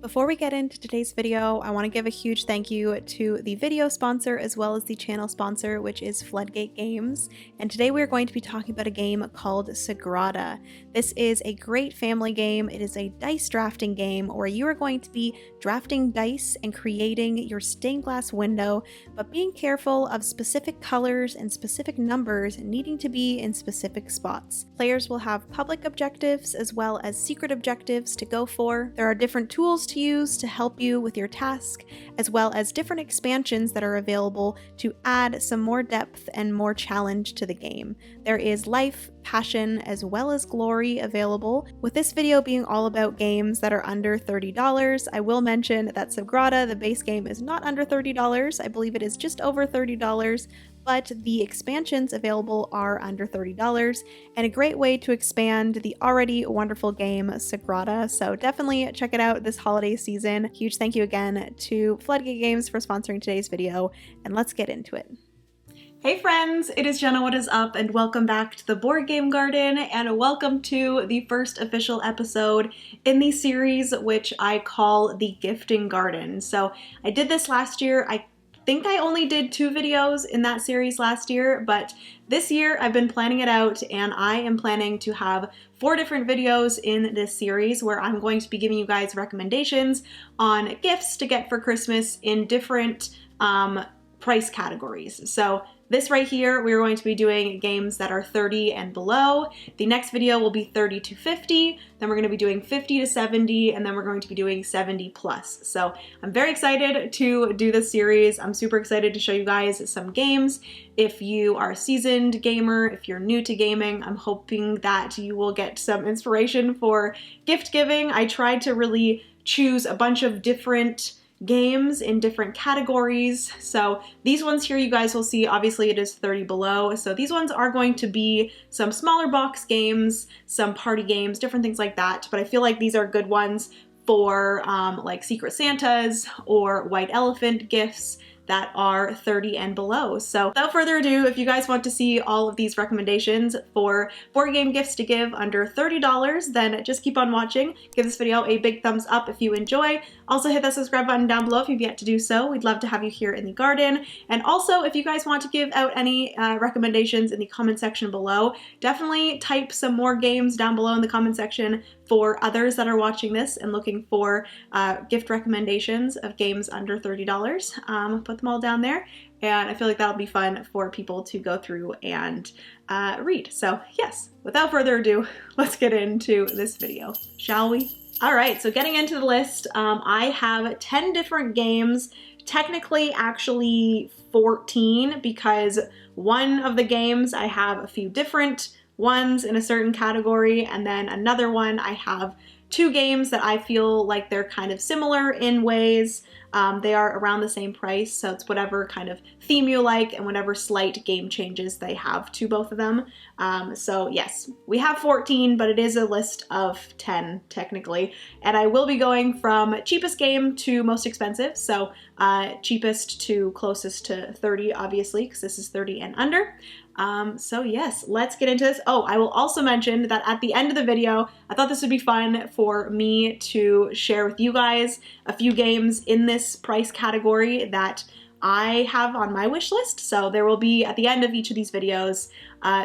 Before we get into today's video, I want to give a huge thank you to the video sponsor as well as the channel sponsor, which is Floodgate Games. And today we're going to be talking about a game called Sagrada. This is a great family game. It is a dice drafting game where you are going to be drafting dice and creating your stained glass window, but being careful of specific colors and specific numbers needing to be in specific spots. Players will have public objectives as well as secret objectives to go for. There are different tools to use to help you with your task, as well as different expansions that are available to add some more depth and more challenge to the game. There is life, passion, as well as glory available. With this video being all about games that are under $30, I will mention that Sagrada, the base game, is not under $30. I believe it is just over $30, but the expansions available are under $30, and a great way to expand the already wonderful game Sagrada. So definitely check it out this holiday season. Huge thank you again to Floodgate Games for sponsoring today's video, and let's get into it. Hey friends, it is Jenna, what is up, and welcome back to the Board Game Garden, and welcome to the first official episode in the series, which I call the Gifting Garden. So I did this last year. I think I only did 2 videos in that series last year, but this year I've been planning it out, and I am planning to have 4 different videos in this series where I'm going to be giving you guys recommendations on gifts to get for Christmas in different price categories. So this right here, we're going to be doing games that are 30 and below. The next video will be 30 to 50, then we're going to be doing 50 to 70, and then we're going to be doing 70 plus. So I'm very excited to do this series. I'm super excited to show you guys some games. If you are a seasoned gamer, if you're new to gaming, I'm hoping that you will get some inspiration for gift giving. I tried to really choose a bunch of different games in different categories. So these ones here you guys will see, obviously it is 30 below. So these ones are going to be some smaller box games, some party games, different things like that. But I feel like these are good ones for like Secret Santas or White Elephant gifts that are 30 and below. So without further ado, if you guys want to see all of these recommendations for board game gifts to give under $30, then just keep on watching. Give this video a big thumbs up if you enjoy. Also hit that subscribe button down below if you've yet to do so. We'd love to have you here in the garden. And also, if you guys want to give out any recommendations in the comment section below, definitely type some more games down below in the comment section for others that are watching this and looking for gift recommendations of games under $30. Put them all down there, and I feel like that'll be fun for people to go through and read. So yes, without further ado, let's get into this video, shall we? All right, so getting into the list, I have 10 different games, technically actually 14, because one of the games I have a few different ones in a certain category, and then another one I have 2 games that I feel like they're kind of similar in ways. They are around the same price, so it's whatever kind of theme you like and whatever slight game changes they have to both of them. So yes, we have 14, but it is a list of 10 technically, and I will be going from cheapest game to most expensive, so cheapest to closest to 30, obviously, because this is 30 and under. So yes, let's get into this. Oh, I will also mention that at the end of the video, I thought this would be fun for me to share with you guys a few games in this price category that I have on my wish list. So there will be, at the end of each of these videos,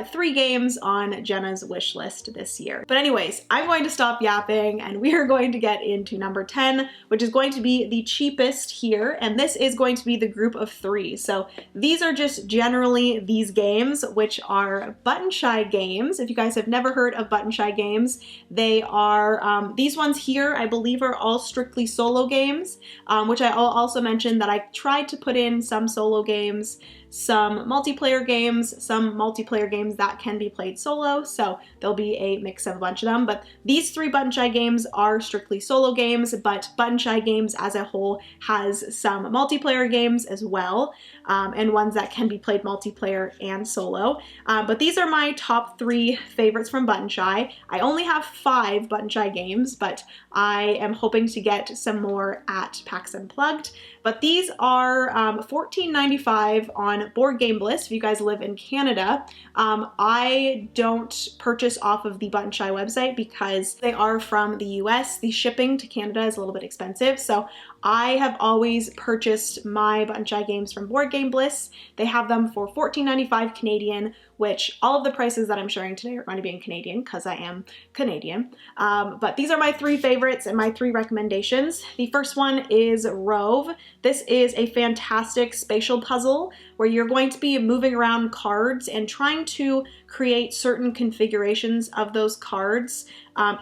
3 games on Jenna's wish list this year. But anyways, I'm going to stop yapping, and we are going to get into number 10, which is going to be the cheapest here, and this is going to be the group of 3. So these are just generally these games, which are Button Shy games. If you guys have never heard of Button Shy games, they are, these ones here, I believe, are all strictly solo games, which I'll also mention that I tried to put in some solo games, some multiplayer games that can be played solo, so there'll be a mix of a bunch of them. But these 3 Button Shy games are strictly solo games, but Button Shy games as a whole has some multiplayer games as well, and ones that can be played multiplayer and solo. But these are my top 3 favorites from Button Shy. I only have 5 Button Shy games, but I am hoping to get some more at PAX Unplugged. But these are $14.95 on on Board Game Bliss if you guys live in Canada. I don't purchase off of the Button Shy website because they are from the US. The shipping to Canada is a little bit expensive, so I have always purchased my Button Shy games from Board Game Bliss. They have them for $14.95 Canadian, which all of the prices that I'm sharing today are going to be in Canadian because I am Canadian. But these are my three favorites and my three recommendations. The first one is Rove. This is a fantastic spatial puzzle where you're going to be moving around cards and trying to create certain configurations of those cards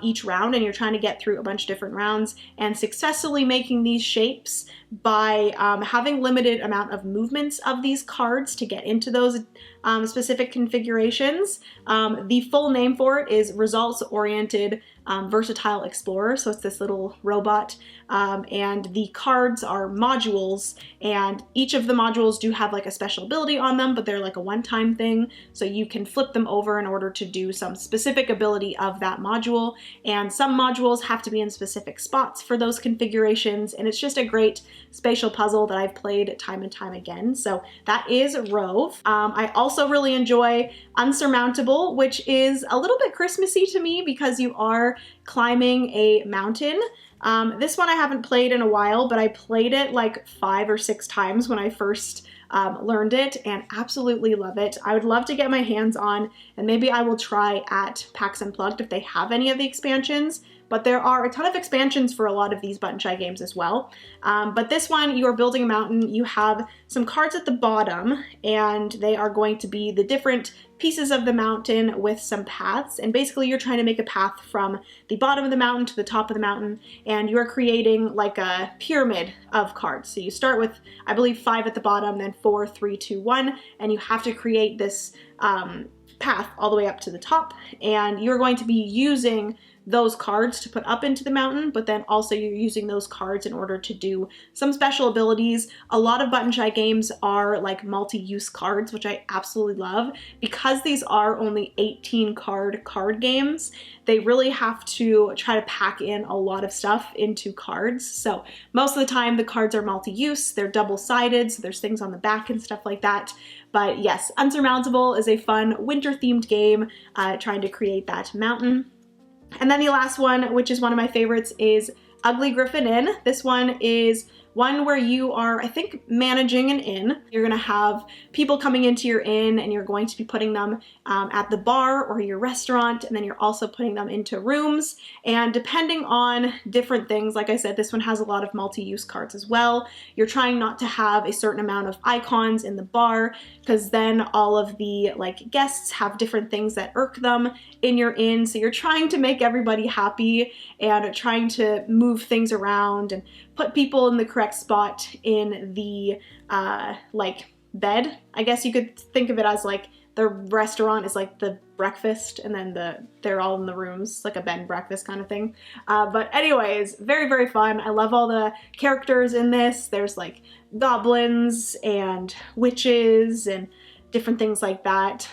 each round, and you're trying to get through a bunch of different rounds and successfully making these shapes by having limited amount of movements of these cards to get into those specific configurations. The full name for it is Results-Oriented Versatile Explorer, so it's this little robot, and the cards are modules, and each of the modules do have like a special ability on them, but they're like a one-time thing, so you can flip them over in order to do some specific ability of that module, and some modules have to be in specific spots for those configurations, and it's just a great spatial puzzle that I've played time and time again. So that is Rove. I also really enjoy Unsurmountable, which is a little bit Christmassy to me because you are climbing a mountain. This one I haven't played in a while, but I played it like 5 or 6 times when I first learned it and absolutely love it. I would love to get my hands on, and maybe I will try at PAX Unplugged if they have any of the expansions, but there are a ton of expansions for a lot of these Button Shy games as well. But this one, you are building a mountain, you have some cards at the bottom, and they are going to be the different pieces of the mountain with some paths, and basically you're trying to make a path from the bottom of the mountain to the top of the mountain, and you're creating like a pyramid of cards. So you start with, I believe, 5 at the bottom, then 4, 3, 2, 1, and you have to create this path all the way up to the top, and you're going to be using those cards to put up into the mountain, but then also you're using those cards in order to do some special abilities. A lot of Button Shy games are like multi-use cards, which I absolutely love. Because these are only 18 card games, they really have to try to pack in a lot of stuff into cards. So most of the time the cards are multi-use, they're double-sided, so there's things on the back and stuff like that. But yes, Unsurmountable is a fun winter-themed game trying to create that mountain. And then the last one, which is one of my favorites, is Ugly Griffin Inn. This one is one where you are, I think, managing an inn. You're gonna have people coming into your inn and you're going to be putting them at the bar or your restaurant, and then you're also putting them into rooms. And depending on different things, like I said, this one has a lot of multi-use cards as well. You're trying not to have a certain amount of icons in the bar because then all of the like guests have different things that irk them in your inn. So you're trying to make everybody happy and trying to move things around and put people in the correct spot in the like bed. I guess you could think of it as like the restaurant is like the breakfast, and then they're all in the rooms, like a bed and breakfast kind of thing. But anyways, very, very fun. I love all the characters in this. There's like goblins and witches and different things like that.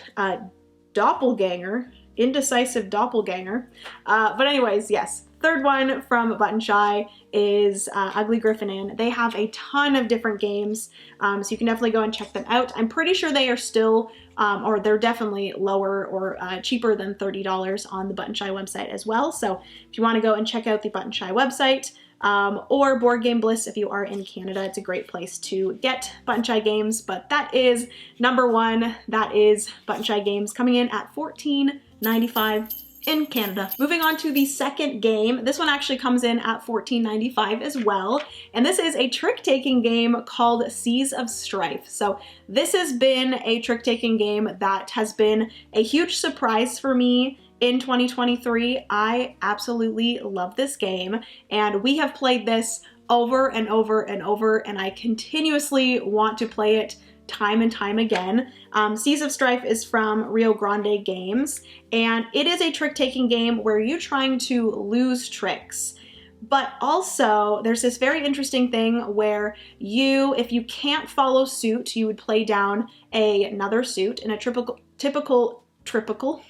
Doppelganger, indecisive doppelganger. But anyways, yes. Third one from Button Shy is Ugly Griffin Inn. They have a ton of different games, so you can definitely go and check them out. I'm pretty sure they are still, or they're definitely lower or cheaper than $30 on the Button Shy website as well. So if you want to go and check out the Button Shy website, or Board Game Bliss if you are in Canada, it's a great place to get Button Shy games. But that is number one. That is Button Shy games coming in at $14.95. in Canada. Moving on to the second game. This one actually comes in at $14.95 as well. And this is a trick-taking game called Seas of Strife. So this has been a trick-taking game that has been a huge surprise for me in 2023. I absolutely love this game, and we have played this over and over and over, and I continuously want to play it time and time again. Seas of Strife is from Rio Grande Games, and it is a trick-taking game where you're trying to lose tricks. But also, there's this very interesting thing where you, if you can't follow suit, you would play down another suit in a typical trick-taking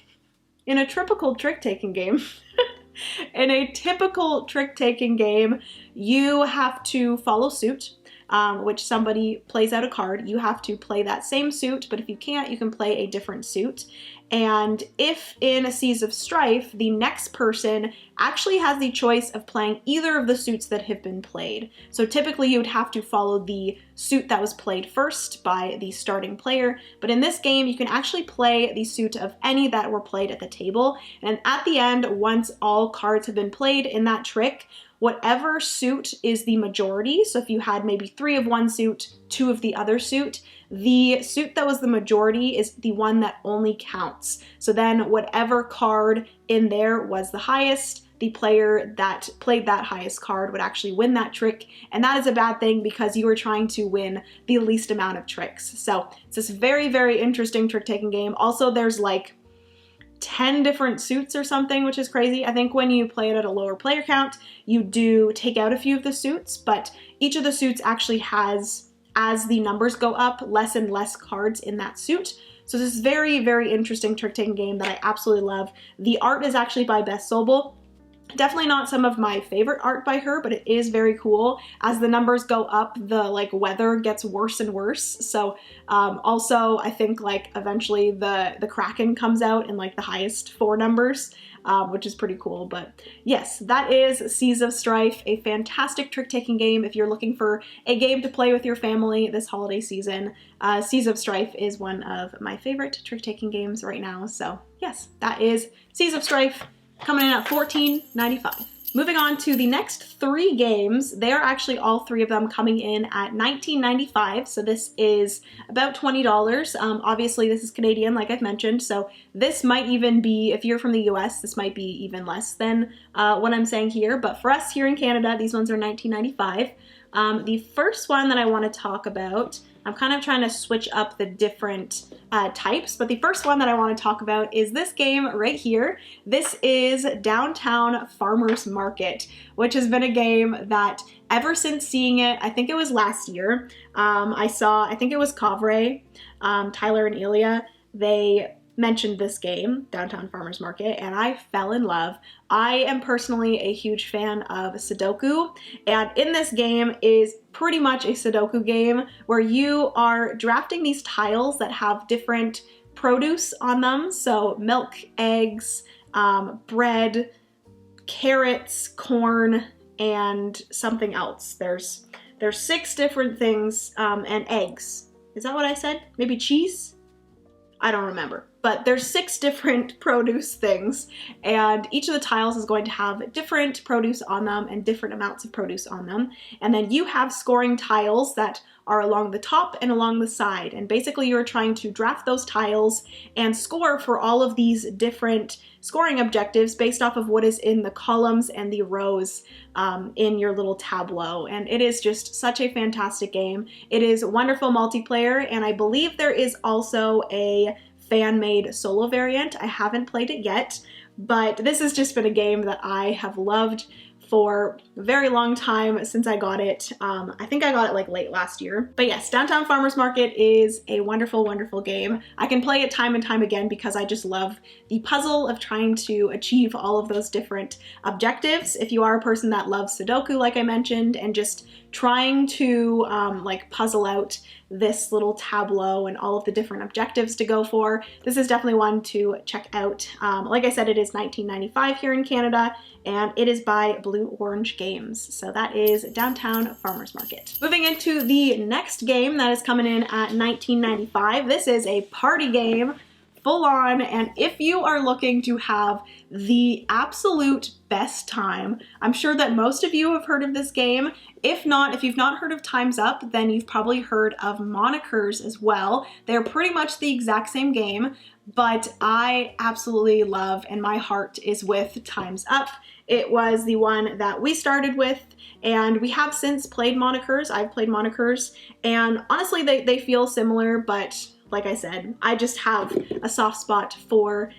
game. In a typical trick-taking game, you have to follow suit. which somebody plays out a card. You have to play that same suit, but if you can't, you can play a different suit. And if in a Seas of Strife, the next person actually has the choice of playing either of the suits that have been played. So typically you would have to follow the suit that was played first by the starting player, but in this game you can actually play the suit of any that were played at the table. And at the end, once all cards have been played in that trick, whatever suit is the majority, so if you had maybe 3 of one suit, 2 of the other suit, the suit that was the majority is the one that only counts. So then whatever card in there was the highest, the player that played that highest card would actually win that trick, and that is a bad thing because you are trying to win the least amount of tricks. So it's this very, very interesting trick-taking game. Also, there's like 10 different suits or something, which is crazy. I think when you play it at a lower player count, you do take out a few of the suits, but each of the suits actually has, as the numbers go up, less and less cards in that suit. So this is very, very interesting trick-taking game that I absolutely love. The art is actually by Beth Sobel. Definitely not some of my favorite art by her, but it is very cool. As the numbers go up, the like weather gets worse and worse. So also I think like eventually the Kraken comes out in like the highest 4 numbers, which is pretty cool. But yes, that is Seas of Strife, a fantastic trick-taking game. If you're looking for a game to play with your family this holiday season, Seas of Strife is one of my favorite trick-taking games right now. So yes, that is Seas of Strife, coming in at $14.95. Moving on to the next 3 games, they are actually all 3 of them coming in at $19.95, so this is about $20. Obviously this is Canadian, like I've mentioned, so this might even be, if you're from the US, this might be even less than what I'm saying here, but for us here in Canada, these ones are $19.95. The first one that I want to talk about, I'm kind of trying to switch up the different types, but the first one that I want to talk about is this game right here. This is Downtown Farmers Market, which has been a game that ever since seeing it, I think it was last year, I think it was Kavre, Tyler and Ilya, they mentioned this game, Downtown Farmers Market, and I fell in love. I am personally a huge fan of Sudoku, and in this game is pretty much a Sudoku game where you are drafting these tiles that have different produce on them, so milk, eggs, bread, carrots, corn, and something else. There's 6 different things, and eggs. Is that what I said? Maybe cheese? I don't remember, but there's 6 different produce things, and each of the tiles is going to have different produce on them and different amounts of produce on them. And then you have scoring tiles that are along the top and along the side, and basically you're trying to draft those tiles and score for all of these different scoring objectives based off of what is in the columns and the rows in your little tableau. And it is just such a fantastic game. It is wonderful multiplayer, and I believe there is also a fan-made solo variant. I haven't played it yet, but this has just been a game that I have loved for a very long time since I got it. I think I got it like late last year. But yes, Downtown Farmers Market is a wonderful, wonderful game. I can play it time and time again because I just love the puzzle of trying to achieve all of those different objectives. If you are a person that loves Sudoku, like I mentioned, and just trying to like puzzle out this little tableau and all of the different objectives to go for, this is definitely one to check out. Like I said, it is $19.95 here in Canada, and it is by Blue Orange Games. So that is Downtown Farmers Market. Moving into the next game that is coming in at $19.95. This is a party game, full on, and if you are looking to have the absolute best time, I'm sure that most of you have heard of this game. If not, if you've not heard of Time's Up, then you've probably heard of Monikers as well. They're pretty much the exact same game, but I absolutely love, and my heart is with Time's Up. It was the one that we started with, and we have since played Monikers. I've played Monikers, and honestly, they feel similar, but like I said, I just have a soft spot for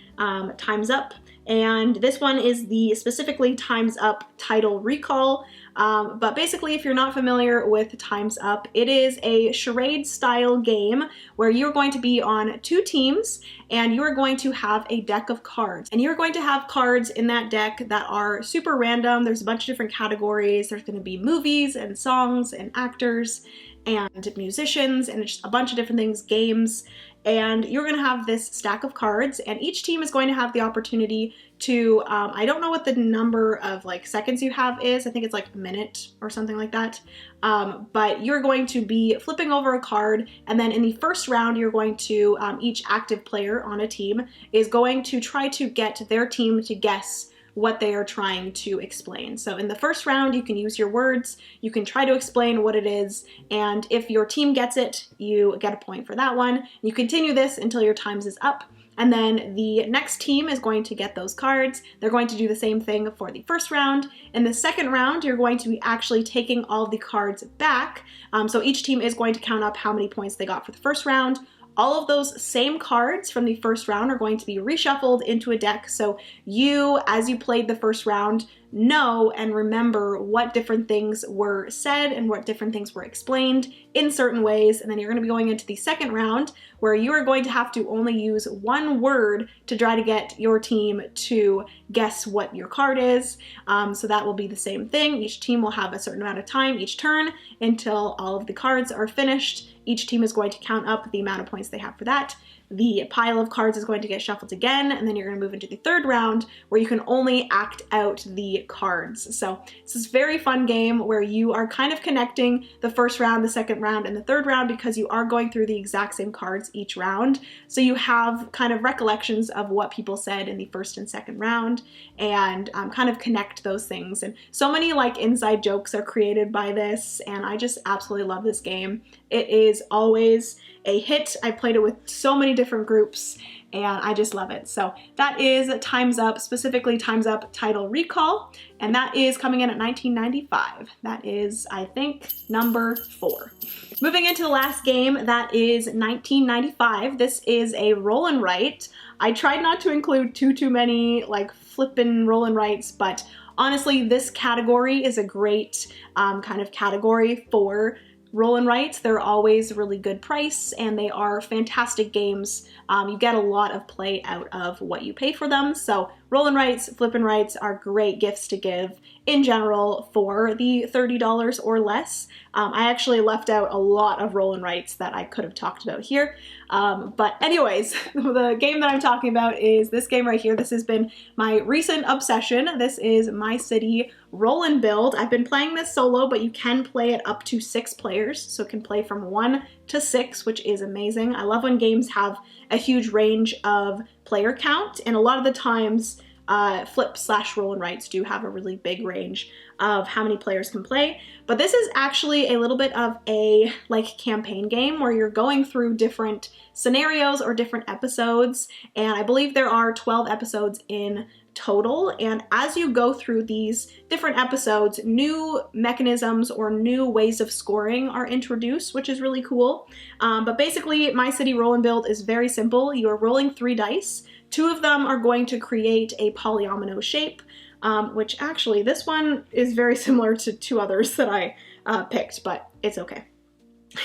Time's Up. And this one is the specifically Time's Up title recall. But basically, if you're not familiar with Time's Up, it is a charade style game where you're going to be on 2 teams and you're going to have a deck of cards. And you're going to have cards in that deck that are super random. There's a bunch of different categories. There's going to be movies and songs and actors and musicians and just a bunch of different things, games. And you're going to have this stack of cards, and each team is going to have the opportunity to, I don't know what the number of like seconds you have is. I think it's like a minute or something like that. But you're going to be flipping over a card, and then in the first round, you're going to, each active player on a team is going to try to get their team to guess what they are trying to explain. So in the first round, you can use your words, you can try to explain what it is, and if your team gets it, you get a point for that one. You continue this until your times is up, and then the next team is going to get those cards. They're going to do the same thing for the first round. In the second round, you're going to be actually taking all the cards back. So each team is going to count up how many points they got for the first round. All of those same cards from the first round are going to be reshuffled into a deck, so you, as you played the first round, know and remember what different things were said and what different things were explained in certain ways. And then you're going to be going into the second round where you are going to have to only use one word to try to get your team to guess what your card is. So that will be the same thing. Each team will have a certain amount of time each turn until all of the cards are finished. Each team is going to count up the amount of points they have for that. The pile of cards is going to get shuffled again, and then you're going to move into the third round where you can only act out the cards. So it's this very fun game where you are kind of connecting the first round, the second round, and the third round because you are going through the exact same cards each round. So you have kind of recollections of what people said in the first and second round and kind of connect those things. And so many like inside jokes are created by this, and I just absolutely love this game. It is always a hit. I played it with so many different groups and I just love it. So that is Time's Up, specifically Time's Up Title Recall, and that is coming in at $19.95. That is, I think, number 4. Moving into the last game, that is $19.95. This is a roll and write. I tried not to include too many like flippin' roll and writes, but honestly, this category is a great kind of category for roll and writes. They're always really good price and they are fantastic games. You get a lot of play out of what you pay for them. So roll and writes, flip and writes are great gifts to give in general for the $30 or less. I actually left out a lot of roll and writes that I could have talked about here. But anyways, the game that I'm talking about is this game right here. This has been my recent obsession. This is My City Roll and Build. I've been playing this solo, but you can play it up to 6 players. So it can play from 1 to 6, which is amazing. I love when games have a huge range of player count, and a lot of the times flip/roll and writes do have a really big range of how many players can play. But this is actually a little bit of a like campaign game where you're going through different scenarios or different episodes, and I believe there are 12 episodes in total, and as you go through these different episodes, new mechanisms or new ways of scoring are introduced, which is really cool. But basically, My City Roll and Build is very simple. You are rolling 3 dice. 2 of them are going to create a polyomino shape, which actually this one is very similar to 2 others that I picked, but it's okay.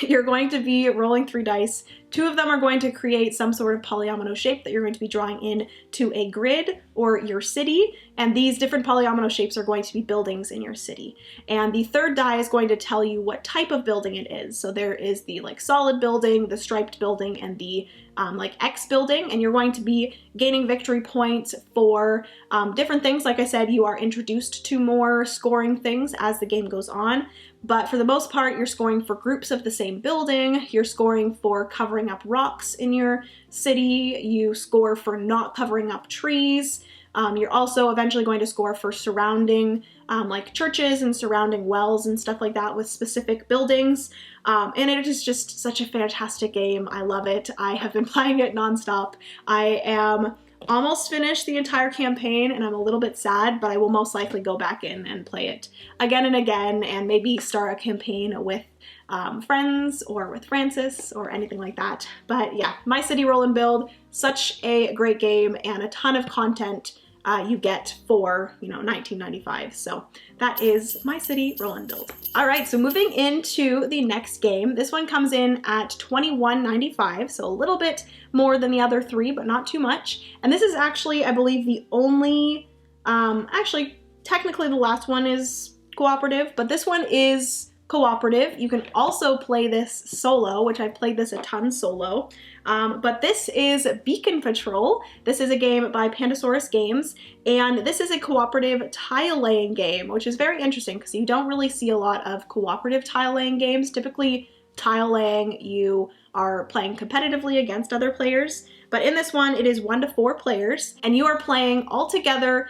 You're going to be rolling 3 dice. 2 of them are going to create some sort of polyomino shape that you're going to be drawing in to a grid or your city, and these different polyomino shapes are going to be buildings in your city. And the 3rd die is going to tell you what type of building it is. So there is the like solid building, the striped building, and the like X building, and you're going to be gaining victory points for different things. Like I said, you are introduced to more scoring things as the game goes on, but for the most part, you're scoring for groups of the same building, you're scoring for covering up rocks in your city, you score for not covering up trees. You're also eventually going to score for surrounding like churches and surrounding wells and stuff like that with specific buildings. And it is just such a fantastic game. I love it. I have been playing it nonstop. I am almost finished the entire campaign and I'm a little bit sad, but I will most likely go back in and play it again and again and maybe start a campaign with friends or with Francis or anything like that. But yeah, My City Roll and Build, such a great game and a ton of content you get for, you know, $19.95. So that is my city roll and build. All right, so moving into the next game, this one comes in at $21.95, so a little bit more than the other three, but not too much. And this is actually, I believe, the only, actually, technically the last one is cooperative, but this one is cooperative. You can also play this solo, which I've played this a ton solo. But this is Beacon Patrol. This is a game by Pandasaurus Games, and this is a cooperative tile laying game, which is very interesting because you don't really see a lot of cooperative tile laying games. Typically, tile laying, you are playing competitively against other players. But in this one, it is 1 to 4 players, and you are playing all together,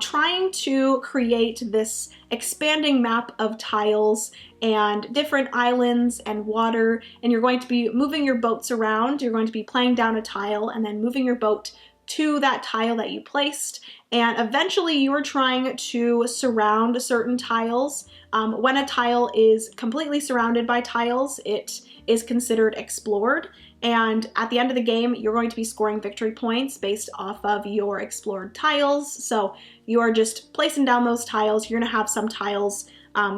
trying to create this expanding map of tiles and different islands and water, and you're going to be moving your boats around. You're going to be playing down a tile and then moving your boat to that tile that you placed, and eventually you are trying to surround certain tiles. When a tile is completely surrounded by tiles, it is considered explored, and at the end of the game, you're going to be scoring victory points based off of your explored tiles. So you are just placing down those tiles. You're gonna have some tiles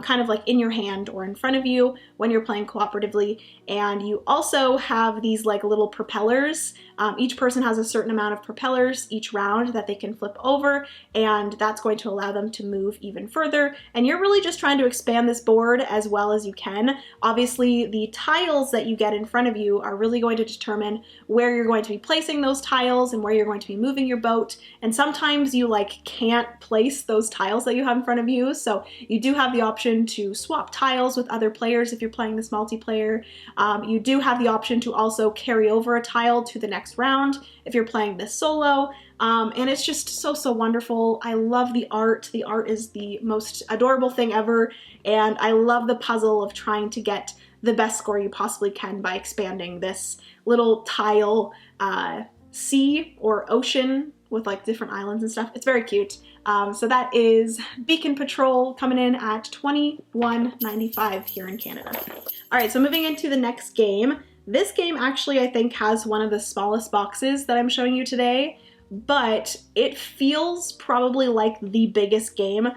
kind of like in your hand or in front of you when you're playing cooperatively. And you also have these like little propellers. Each person has a certain amount of propellers each round that they can flip over, and that's going to allow them to move even further. And you're really just trying to expand this board as well as you can. Obviously, the tiles that you get in front of you are really going to determine where you're going to be placing those tiles and where you're going to be moving your boat. And sometimes you like can't place those tiles that you have in front of you, so you do have the option to swap tiles with other players if you're playing this multiplayer. You do have the option to also carry over a tile to the next round if you're playing this solo. And it's just so wonderful. I love the art. The art is the most adorable thing ever, and I love the puzzle of trying to get the best score you possibly can by expanding this little tile sea or ocean with like different islands and stuff. It's very cute. So that is Beacon Patrol coming in at $21.95 here in Canada. All right, so moving into the next game. This game actually, I think, has one of the smallest boxes that I'm showing you today, but it feels probably like the biggest game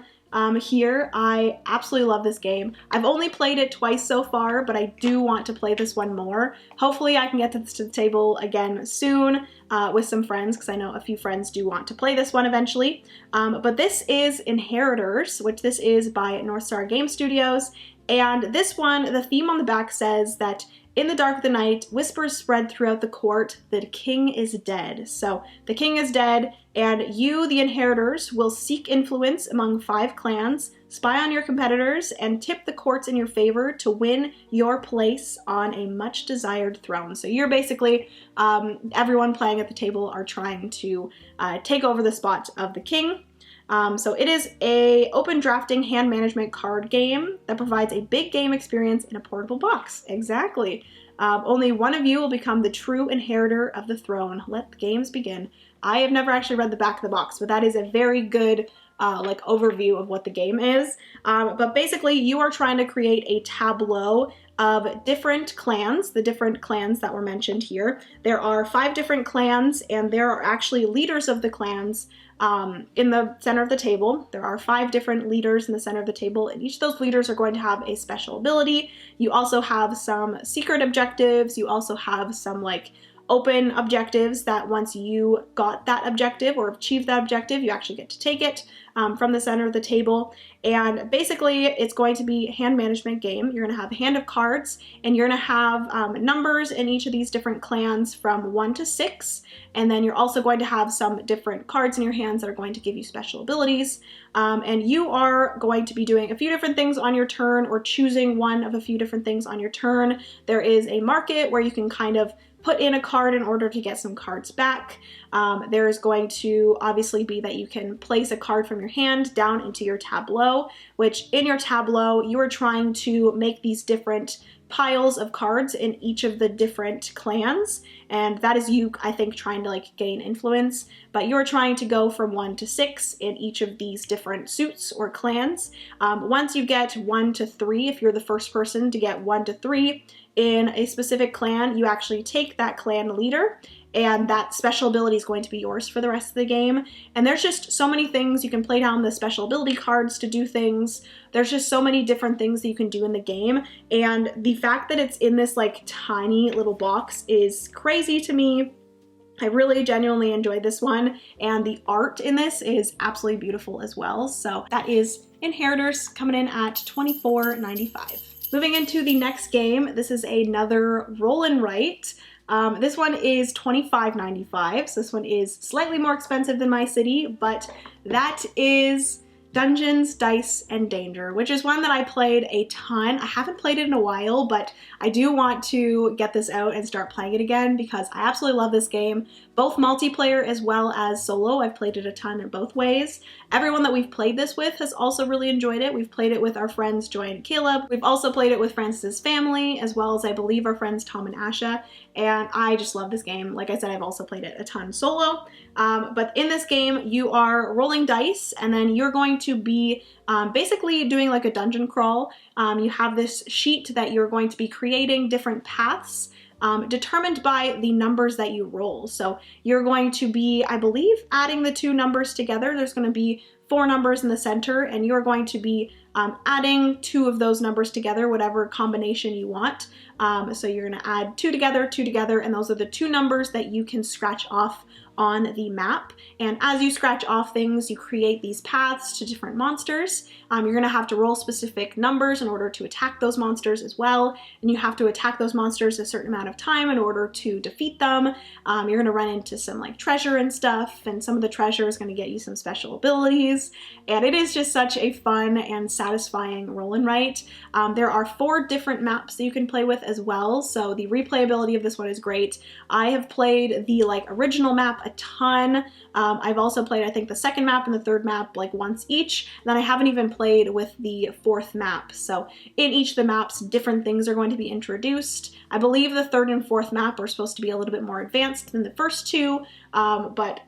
here. I absolutely love this game. I've only played it twice so far, but I do want to play this one more. Hopefully I can get this to the table again soon with some friends, because I know a few friends do want to play this one eventually. But this is Inheritors, which this is by North Star Game Studios. And this one, the theme on the back says that in the dark of the night, whispers spread throughout the court, the king is dead. So the king is dead, and you, the inheritors, will seek influence among 5 clans, spy on your competitors, and tip the courts in your favor to win your place on a much desired throne. So you're basically, everyone playing at the table are trying to take over the spot of the king. So it is a open drafting hand management card game that provides a big game experience in a portable box. Exactly. Only one of you will become the true inheritor of the throne. Let the games begin. I have never actually read the back of the box, but that is a very good like overview of what the game is. But basically you are trying to create a tableau of different clans, the different clans that were mentioned here. There are 5 different clans, and there are actually leaders of the clans in the center of the table. There are 5 different leaders in the center of the table, and each of those leaders are going to have a special ability. You also have some secret objectives. You also have some like open objectives that once you got that objective or achieved that objective, you actually get to take it from the center of the table. And basically it's going to be a hand management game. You're going to have a hand of cards, and you're going to have numbers in each of these different clans from 1 to 6. And then you're also going to have some different cards in your hands that are going to give you special abilities. And you are going to be doing a few different things on your turn, or choosing one of a few different things on your turn. There is a market where you can kind of put in a card in order to get some cards back. There is going to obviously be that you can place a card from your hand down into your tableau, which in your tableau, you are trying to make these different piles of cards in each of the different clans. And that is you, I think, trying to like gain influence, but you're trying to go from 1 to 6 in each of these different suits or clans. Once you get 1 to 3, if you're the first person to get 1 to 3 in a specific clan, you actually take that clan leader and that special ability is going to be yours for the rest of the game. And there's just so many things. You can play down the special ability cards to do things. There's just so many different things that you can do in the game, and the fact that it's in this like tiny little box is crazy to me. I really genuinely enjoyed this one, and the art in this is absolutely beautiful as well. So that is Inheritors, coming in at $24.95. Moving into the next game, this is another roll and write. This one is $25.95, so this one is slightly more expensive than My City, but that is Dungeons, Dice, and Danger, which is one that I played a ton. I haven't played it in a while, but I do want to get this out and start playing it again because I absolutely love this game, both multiplayer as well as solo. I've played it a ton in both ways. Everyone that we've played this with has also really enjoyed it. We've played it with our friends Joy and Caleb. We've also played it with Francis' family, as well as I believe our friends Tom and Asha, and I just love this game. Like I said, I've also played it a ton solo. But in this game, you are rolling dice, and then you're going to be basically doing like a dungeon crawl. You have this sheet that you're going to be creating different paths determined by the numbers that you roll. So you're going to be, I believe, adding the two numbers together. There's going to be 4 numbers in the center, and you're going to be adding 2 of those numbers together, whatever combination you want. So you're going to add 2 together, and those are the 2 numbers that you can scratch off on the map. And as you scratch off things, you create these paths to different monsters. You're going to have to roll specific numbers in order to attack those monsters as well, and you have to attack those monsters a certain amount of time in order to defeat them. You're going to run into some like treasure and stuff, and some of the treasure is going to get you some special abilities, and it is just such a fun and satisfying roll and write. There are 4 different maps that you can play with as well, so the replayability of this one is great. I have played the like original map a ton. I've also played, I think, the second map and the third map like once each. And then I haven't even played with the 4th map. So in each of the maps, different things are going to be introduced. I believe the 3rd and 4th map are supposed to be a little bit more advanced than the first 2, but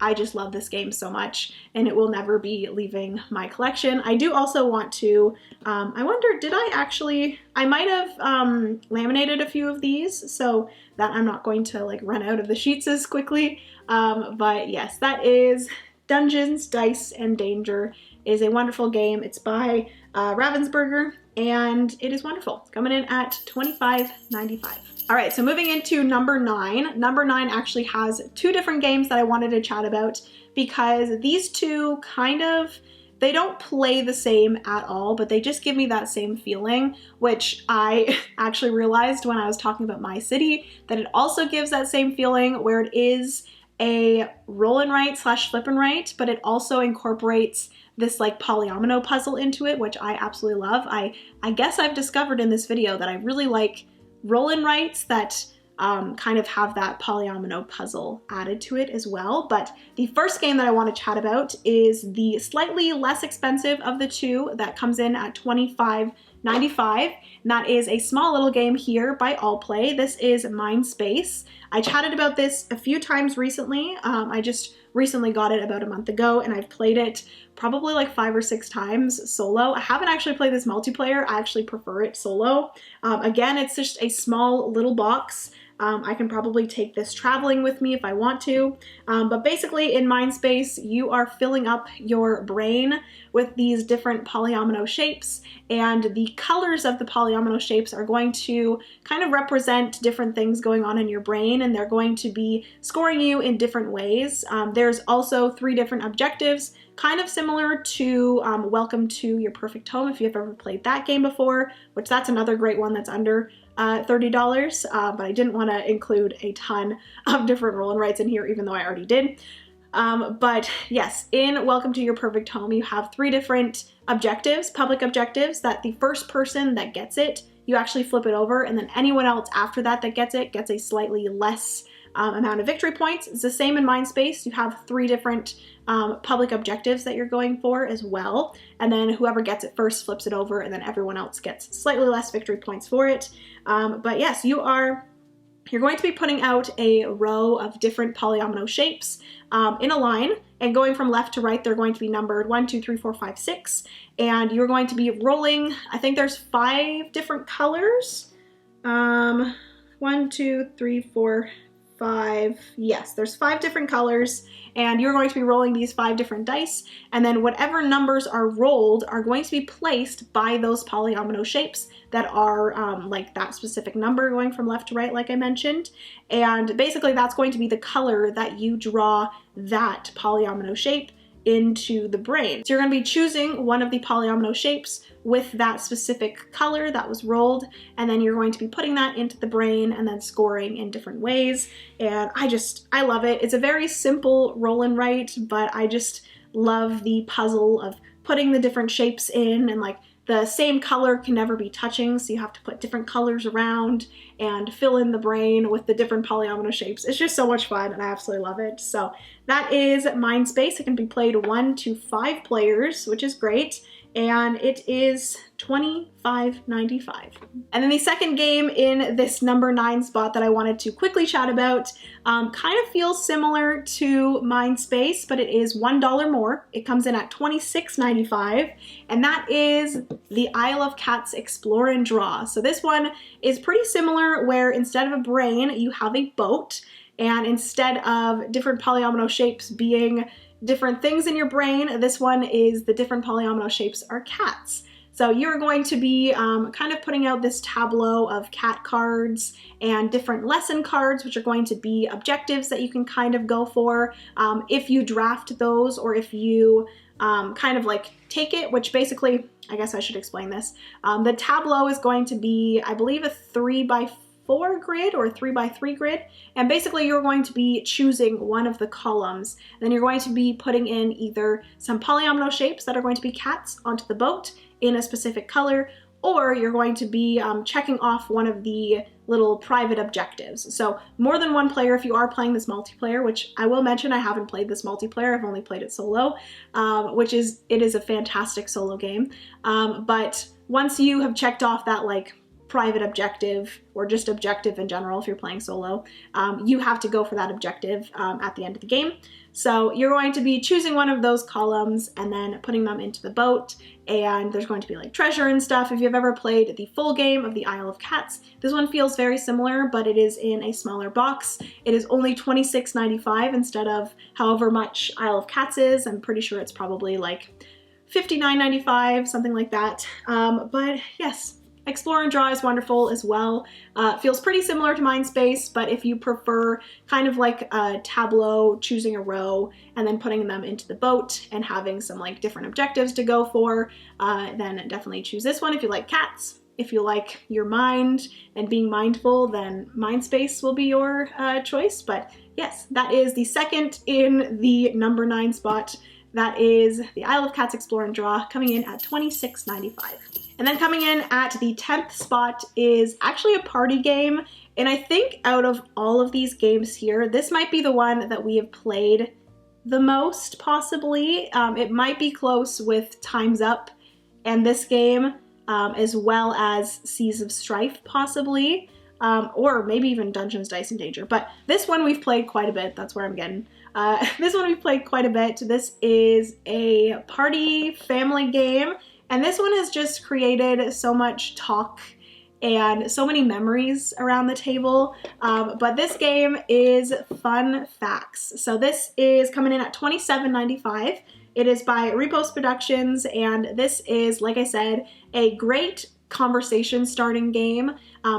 I just love this game so much, and it will never be leaving my collection. I do also want to, I wonder, did I actually, I might have laminated a few of these so that I'm not going to like run out of the sheets as quickly. But yes, that is Dungeons, Dice, and Danger. It is a wonderful game. It's by Ravensburger, and it is wonderful. It's coming in at $25.95. All right, so moving into number 9. Number 9 actually has 2 different games that I wanted to chat about because these 2 kind of, they don't play the same at all, but they just give me that same feeling, which I actually realized when I was talking about My City, that it also gives that same feeling where it is a roll and write / flip and write, but it also incorporates this like polyomino puzzle into it, which I absolutely love. I guess I've discovered in this video that I really like roll and writes that kind of have that polyomino puzzle added to it as well. But the first game that I want to chat about is the slightly less expensive of the 2 that comes in at $25.95, and that is a small little game here by Allplay. This is Mindspace. I chatted about this a few times recently. I just recently got it about a month ago, and I've played it probably like 5 or 6 times solo. I haven't actually played this multiplayer. I actually prefer it solo. Again, it's just a small little box. I can probably take this traveling with me if I want to. But basically in Mindspace, you are filling up your brain with these different polyomino shapes, and the colors of the polyomino shapes are going to kind of represent different things going on in your brain, and they're going to be scoring you in different ways. There's also 3 different objectives, kind of similar to Welcome to Your Perfect Home, if you've ever played that game before, which that's another great one that's under $30, but I didn't want to include a ton of different roll and writes in here, even though I already did. But yes, in Welcome to Your Perfect Home, you have 3 different objectives, public objectives, that the first person that gets it, you actually flip it over, and then anyone else after that that gets it gets a slightly less amount of victory points. It's the same in Mindspace. You have 3 different public objectives that you're going for as well, and then whoever gets it first flips it over, and then everyone else gets slightly less victory points for it. But yes, you're going to be putting out a row of different polyomino shapes in a line, and going from left to right, they're going to be numbered 1, 2, 3, 4, 5, 6, and you're going to be rolling, I think there's 5 different colors. 1, 2, 3, 4, 5, yes, there's 5 different colors, and you're going to be rolling these 5 different dice, and then whatever numbers are rolled are going to be placed by those polyomino shapes that are like that specific number going from left to right, like I mentioned. And basically that's going to be the color that you draw that polyomino shape into the brain. So you're going to be choosing one of the polyomino shapes with that specific color that was rolled, and then you're going to be putting that into the brain and then scoring in different ways. And I love it. It's a very simple roll and write, but I just love the puzzle of putting the different shapes in, and like the same color can never be touching, so you have to put different colors around and fill in the brain with the different polyomino shapes. It's just so much fun, and I absolutely love it. So that is Mindspace. It can be played 1 to 5 players, which is great, and it is $25.95. And then the second game in this number 9 spot that I wanted to quickly chat about kind of feels similar to Mindspace, but it is $1 more. It comes in at $26.95, and that is the Isle of Cats Explore and Draw. So this one is pretty similar, where instead of a brain, you have a boat, and instead of different polyomino shapes being different things in your brain, this one is the different polyomino shapes are cats. So you're going to be kind of putting out this tableau of cat cards and different lesson cards, which are going to be objectives that you can kind of go for if you draft those, or if you kind of like take it, which basically, I guess I should explain this. The tableau is going to be, I believe, a 3x4 grid or a 3x3 grid, and basically you're going to be choosing one of the columns, and then you're going to be putting in either some polyomino shapes that are going to be cats onto the boat in a specific color, or you're going to be checking off one of the little private objectives. So more than one player if you are playing this multiplayer, which I will mention I haven't played this multiplayer, I've only played it solo, it is a fantastic solo game. But once you have checked off that like private objective, or just objective in general if you're playing solo, you have to go for that objective at the end of the game. So you're going to be choosing one of those columns and then putting them into the boat, and there's going to be like treasure and stuff. If you've ever played the full game of the Isle of Cats, this one feels very similar, but it is in a smaller box. It is only $26.95 instead of however much Isle of Cats is. I'm pretty sure it's probably like $59.95, something like that. But yes, Explore and Draw is wonderful as well. It feels pretty similar to Mindspace, but if you prefer kind of like a tableau, choosing a row and then putting them into the boat and having some like different objectives to go for, then definitely choose this one. If you like cats, if you like your mind and being mindful, then Mindspace will be your choice. But yes, that is the second in the number 9 spot. That is the Isle of Cats Explore and Draw, coming in at $26.95. And then coming in at the 10th spot is actually a party game. And I think out of all of these games here, this might be the one that we have played the most, possibly. It might be close with Time's Up and this game, as well as Seas of Strife, possibly. Or maybe even Dungeons, Dice, and Danger. But this one we've played quite a bit. That's where I'm getting. This one we've played quite a bit. This is a party family game. And this one has just created so much talk and so many memories around the table. But this game is Fun Facts. So this is coming in at $27.95. It is by Repost Productions. And this is, like I said, a great conversation starting game.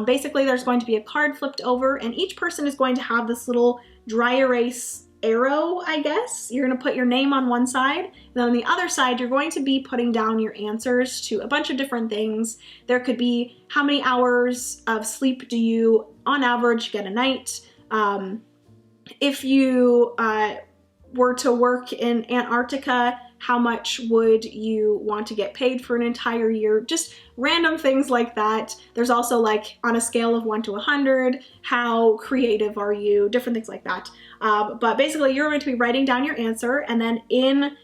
Basically, there's going to be a card flipped over, and each person is going to have this little dry erase arrow, I guess. You're going to put your name on one side, and then on the other side, you're going to be putting down your answers to a bunch of different things. There could be how many hours of sleep do you, on average, get a night? If you were to work in Antarctica, how much would you want to get paid for an entire year? Just random things like that. There's also like on a scale of 1 to 100, how creative are you? Different things like that. But basically you're going to be writing down your answer, and then in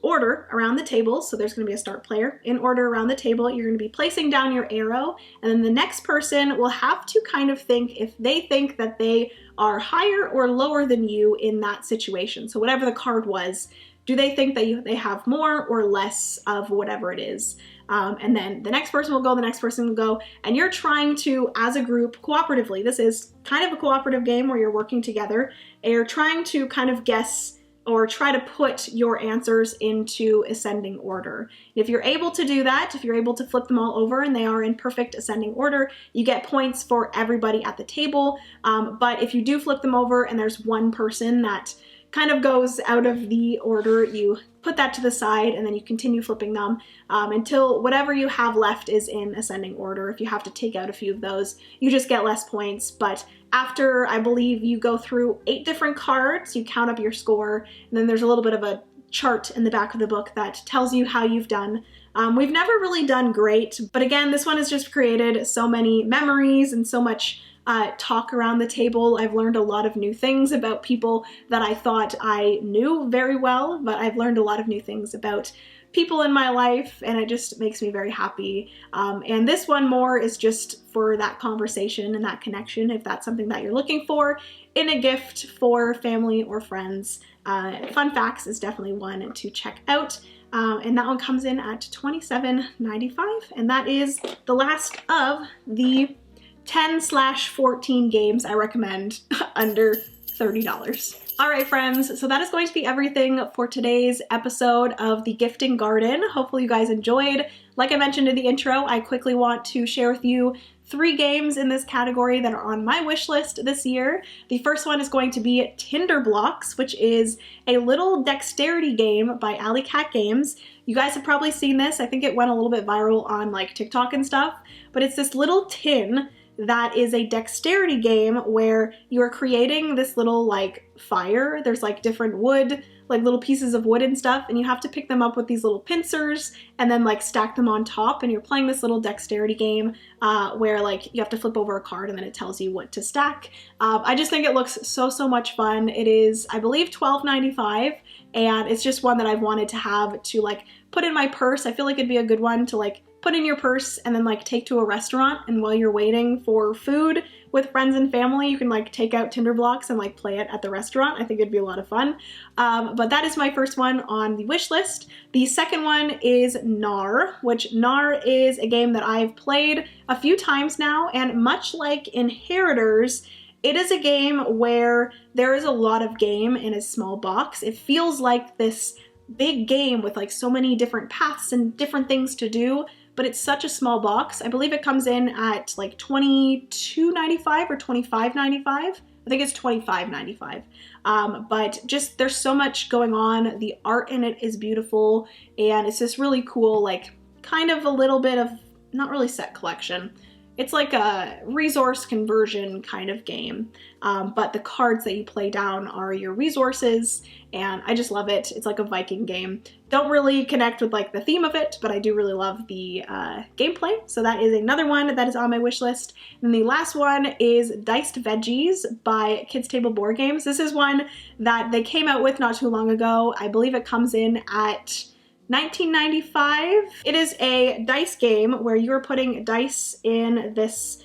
order around the table, so there's going to be a start player. In order around the table, you're going to be placing down your arrow, and then the next person will have to kind of think if they think that they are higher or lower than you in that situation. So whatever the card was, do they think that they have more or less of whatever it is? and then the next person will go, the next person will go, and you're trying to, as a group, cooperatively, this is kind of a cooperative game where you're working together, and you're trying to kind of guess or try to put your answers into ascending order. If you're able to do that, if you're able to flip them all over and they are in perfect ascending order, you get points for everybody at the table. But if you do flip them over and there's one person that kind of goes out of the order, you put that to the side and then you continue flipping them until whatever you have left is in ascending order. If you have to take out a few of those, you just get less points. But after, I believe, you go through 8 different cards, you count up your score, and then there's a little bit of a chart in the back of the book that tells you how you've done. We've never really done great, but again, this one has just created so many memories and so much talk around the table. I've learned a lot of new things about people that I thought I knew very well, but I've learned a lot of new things about people in my life, and it just makes me very happy. And this one more is just for that conversation and that connection, if that's something that you're looking for in a gift for family or friends. Fun Facts is definitely one to check out. And that one comes in at $27.95, and that is the last of the 10/14 games I recommend under $30. All right, friends, so that is going to be everything for today's episode of the Gifting Garden. Hopefully you guys enjoyed. Like I mentioned in the intro, I quickly want to share with you 3 games in this category that are on my wish list this year. The first one is going to be Tinder Blocks, which is a little dexterity game by Alley Cat Games. You guys have probably seen this. I think it went a little bit viral on like TikTok and stuff, but it's this little tin that is a dexterity game where you're creating this little like fire. There's like different wood, like little pieces of wood and stuff, and you have to pick them up with these little pincers and then like stack them on top, and you're playing this little dexterity game where like you have to flip over a card and then it tells you what to stack. I just think it looks so much fun. It is, I believe, $12.95, and it's just one that I've wanted to have to like put in my purse. I feel like it'd be a good one to like put in your purse and then like take to a restaurant, and while you're waiting for food with friends and family, you can like take out Tinder Blocks and like play it at the restaurant. I think it'd be a lot of fun. But that is my first one on the wish list. The second one is Nar, which Nar is a game that I've played a few times now, and much like Inheritors, it is a game where there is a lot of game in a small box. It feels like this big game with like so many different paths and different things to do, but it's such a small box. I believe it comes in at like $22.95 or $25.95. I think it's $25.95. But just there's so much going on. The art in it is beautiful, and it's this really cool, like kind of a little bit of, not really set collection. It's like a resource conversion kind of game, but the cards that you play down are your resources, and I just love it. It's like a Viking game. Don't really connect with like the theme of it, but I do really love the gameplay. So that is another one that is on my wish list. And the last one is Diced Veggies by Kids Table Board Games. This is one that they came out with not too long ago. I believe it comes in at $19.95. It is a dice game where you're putting dice in this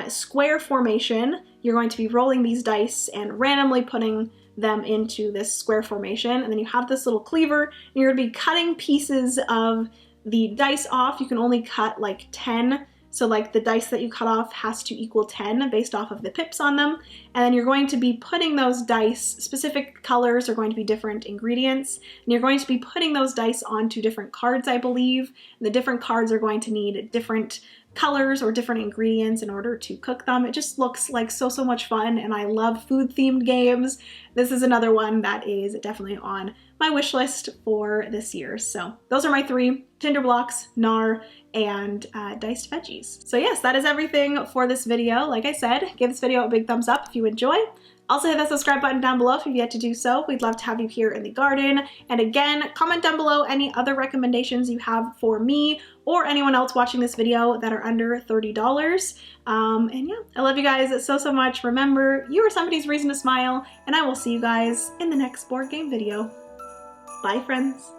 square formation. You're going to be rolling these dice and randomly putting them into this square formation, and then you have this little cleaver, and you're going to be cutting pieces of the dice off. You can only cut like 10, so like the dice that you cut off has to equal 10 based off of the pips on them, and then you're going to be putting those dice, specific colors are going to be different ingredients, and you're going to be putting those dice onto different cards, I believe. The different cards are going to need different colors or different ingredients in order to cook them. It just looks like so much fun, and I love food themed games. This is another one that is definitely on my wish list for this year. So those are my 3: Tinder Blocks, Nar, and Diced Veggies. So yes, that is everything for this video. Like I said, give this video a big thumbs up if you enjoy. Also hit that subscribe button down below if you've yet to do so. We'd love to have you here in the garden. And again, comment down below any other recommendations you have for me or anyone else watching this video that are under $30. And yeah, I love you guys so much. Remember, you are somebody's reason to smile, and I will see you guys in the next board game video. Bye, friends.